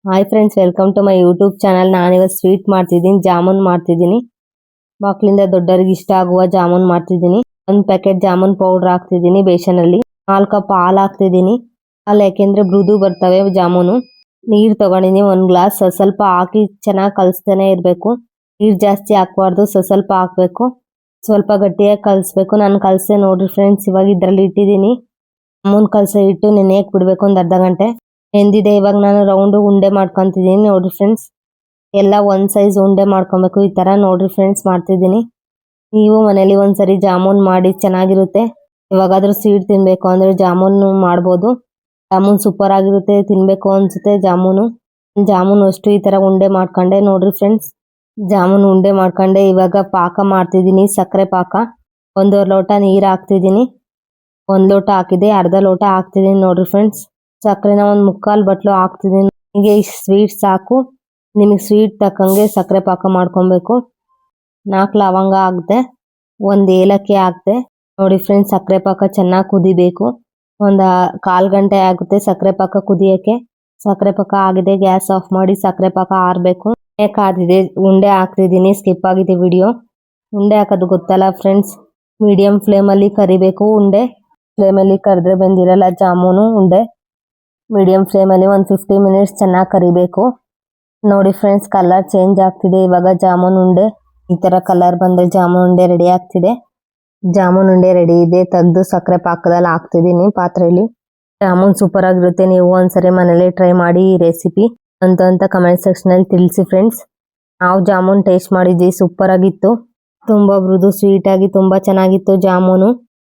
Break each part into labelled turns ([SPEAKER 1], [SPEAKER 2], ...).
[SPEAKER 1] Hi friends, welcome to my YouTube channel. ನಾನಿವತ್ತು sweet ಮಾಡ್ತಿದ್ದೀನಿ, ಜಾಮೂನ್ ಮಾಡ್ತಿದ್ದೀನಿ. ಮಕ್ಕಳಿಂದ ದೊಡ್ಡವರಿಗೆ ಇಷ್ಟ ಆಗುವ ಜಾಮೂನ್ ಮಾಡ್ತಿದ್ದೀನಿ. ಒಂದು ಪ್ಯಾಕೆಟ್ ಜಾಮೂನ್ ಪೌಡರ್ ಹಾಕ್ತಿದ್ದೀನಿ ಬೇಸನಲ್ಲಿ. 4 ಕಪ್ ಹಾಲು ಹಾಕ್ತಿದ್ದೀನಿ. ಹಾಲು ಯಾಕೆಂದ್ರೆ ಮೃದು ಬರ್ತವೆ ಜಾಮೂನು. ನೀರು ತಗೊಂಡಿದ್ದೀನಿ 1 ಗ್ಲಾಸ್. ಸ್ವಲ್ಪ ಹಾಕಿ ಚೆನ್ನಾಗಿ ಕಲಿಸ್ತಾನೆ ಇರಬೇಕು. ನೀರು ಜಾಸ್ತಿ ಹಾಕಬಾರ್ದು, ಸ್ವಲ್ಪ ಹಾಕಬೇಕು. ಸ್ವಲ್ಪ ಗಟ್ಟಿಯಾಗಿ ಕಲಿಸ್ಬೇಕು. ನಾನು ಕಲಿಸೆ ನೋಡ್ರಿ ಫ್ರೆಂಡ್ಸ್. ಇವಾಗ ಇದರಲ್ಲಿ ಇಟ್ಟಿದ್ದೀನಿ. ಜಾಮೂನ್ ಕಲಸೋ ಇಟ್ಟು ನೆನೆಯಕ್ಕೆ ಬಿಡಬೇಕು ಒಂದು ಅರ್ಧ ಗಂಟೆ. ನೆಂದಿದೆ. ಇವಾಗ ನಾನು ರೌಂಡ್ ಉಂಡೆ ಮಾಡ್ಕೊಂತಿದ್ದೀನಿ ನೋಡ್ರಿ ಫ್ರೆಂಡ್ಸ್. ಎಲ್ಲ ಒಂದು ಸೈಜ್ ಉಂಡೆ ಮಾಡ್ಕೊಬೇಕು. ಈ ತರ ನೋಡ್ರಿ ಫ್ರೆಂಡ್ಸ್ ಮಾಡ್ತಿದ್ದೀನಿ. ನೀವು ಮನೇಲಿ ಒಂದ್ಸರಿ ಜಾಮೂನ್ ಮಾಡಿ, ಚೆನ್ನಾಗಿರುತ್ತೆ. ಇವಾಗಾದ್ರೂ ಸ್ವೀಟ್ ತಿನ್ಬೇಕು ಅಂದ್ರೆ ಜಾಮೂನ್ ಮಾಡ್ಬೋದು. ಜಾಮೂನ್ ಸೂಪರ್ ಆಗಿರುತ್ತೆ, ತಿನ್ಬೇಕು ಅನ್ಸುತ್ತೆ ಜಾಮೂನು. ಅಷ್ಟು ಈ ತರ ಉಂಡೆ ಮಾಡ್ಕೊಂಡೆ ನೋಡ್ರಿ ಫ್ರೆಂಡ್ಸ್. ಜಾಮೂನ್ ಉಂಡೆ ಮಾಡ್ಕೊಂಡೆ. ಇವಾಗ ಪಾಕ ಮಾಡ್ತಿದ್ದೀನಿ, ಸಕ್ಕರೆ ಪಾಕ. 1 ಲೋಟ ನೀರು ಹಾಕ್ತಿದ್ದೀನಿ. 1 ಲೋಟ ಹಾಕಿದೆ, ಅರ್ಧ ಲೋಟ ಹಾಕ್ತಿದ್ದೀನಿ ನೋಡ್ರಿ ಫ್ರೆಂಡ್ಸ್. ಸಕ್ಕರೆನ 1/4 ಬಟ್ಲು ಹಾಕ್ತಿದ್ದೀನಿ. ನಿಮಗೆ ಸ್ವೀಟ್ ಸಾಕು. ನಿಮಗೆ ಸ್ವೀಟ್ ತಕ್ಕಂಗೆ ಸಕ್ಕರೆ ಪಾಕ ಮಾಡ್ಕೊಬೇಕು. 4 ಲವಂಗ ಹಾಕ್ದೆ, 1 ಏಲಕ್ಕಿ ಹಾಕ್ದೆ. ನೋಡಿ ಫ್ರೆಂಡ್ಸ್, ಸಕ್ಕರೆ ಪಾಕ ಚೆನ್ನಾಗಿ ಕುದಿಬೇಕು. ಒಂದು 1/4 ಗಂಟೆ ಆಗುತ್ತೆ ಸಕ್ಕರೆ ಪಾಕ ಕುದಿಯಕ್ಕೆ. ಸಕ್ಕರೆ ಪಾಕ ಆಗಿದೆ, ಗ್ಯಾಸ್ ಆಫ್ ಮಾಡಿ. ಸಕ್ಕರೆ ಪಾಕ ಆರಬೇಕು. ಕಾದಿದೆ, ಉಂಡೆ ಹಾಕ್ತಿದ್ದೀನಿ. ಸ್ಕಿಪ್ ಆಗಿದೆ ವಿಡಿಯೋ. ಉಂಡೆ ಹಾಕೋದು ಗೊತ್ತಲ್ಲ ಫ್ರೆಂಡ್ಸ್. ಮೀಡಿಯಂ ಫ್ಲೇಮಲ್ಲಿ ಕರಿಬೇಕು ಉಂಡೆ. ಫ್ಲೇಮಲ್ಲಿ ಕರೆದ್ರೆ ಬಂದಿರಲ್ಲ ಜಾಮೂನು ಉಂಡೆ. ಮೀಡಿಯಂ ಫ್ಲೇಮಲ್ಲಿ ಒಂದು 50 ಮಿನಿಟ್ಸ್ ಚೆನ್ನಾಗಿ ಕರಿಬೇಕು. ನೋಡಿ ಫ್ರೆಂಡ್ಸ್, ಕಲರ್ ಚೇಂಜ್ ಆಗ್ತಿದೆ. ಇವಾಗ ಜಾಮೂನ್ ಉಂಡೆ ಈ ತರ ಕಲರ್ ಬಂದ್ರೆ ಜಾಮೂನ್ ಉಂಡೆ ರೆಡಿ ಆಗ್ತಿದೆ. ಜಾಮೂನ್ ಉಂಡೆ ರೆಡಿ ಇದೆ. ತೆಗೆದು ಸಕ್ಕರೆ ಪಾಕದಲ್ಲಿ ಹಾಕ್ತಿದ್ದೀನಿ ಪಾತ್ರೆಯಲ್ಲಿ. ಜಾಮೂನ್ ಸೂಪರ್ ಆಗಿರುತ್ತೆ. ನೀವು ಒಂದ್ಸರಿ ಮನೇಲಿ ಟ್ರೈ ಮಾಡಿ ಈ ರೆಸಿಪಿ ಅಂತ ಕಮೆಂಟ್ ಸೆಕ್ಷನ್ ಅಲ್ಲಿ ತಿಳಿಸಿ ಫ್ರೆಂಡ್ಸ್. ನಾವು ಜಾಮೂನ್ ಟೇಸ್ಟ್ ಮಾಡಿದ್ವಿ, ಸೂಪರ್ ಆಗಿತ್ತು. ತುಂಬಾ ಮೃದು ಸ್ವೀಟ್ ಆಗಿ ತುಂಬಾ ಚೆನ್ನಾಗಿತ್ತು ಜಾಮೂನು.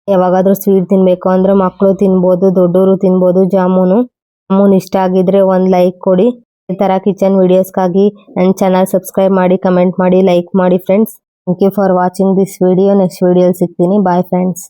[SPEAKER 1] ಯಾವಾಗಾದ್ರೂ ಸ್ವೀಟ್ ತಿನ್ಬೇಕು ಅಂದ್ರೆ ಮಕ್ಕಳು ತಿನ್ಬೋದು, ದೊಡ್ಡವರು ತಿನ್ಬೋದು. ಜಾಮೂನ್ ಇಷ್ಟ ಆಗಿದ್ರೆ ಒಂದು ಲೈಕ್ ಕೊಡಿ. ಈ ತರ ಕಿಚನ್ ವಿಡಿಯೋಸ್ಗಾಗಿ ನನ್ನ ಚಾನಲ್ ಸಬ್ಸ್ಕ್ರೈಬ್ ಮಾಡಿ, ಕಮೆಂಟ್ ಮಾಡಿ, ಲೈಕ್ ಮಾಡಿ friends. Thank you for watching this video. Next ವಿಡಿಯೋಲಿ ಸಿಗ್ತೀನಿ. Bye friends.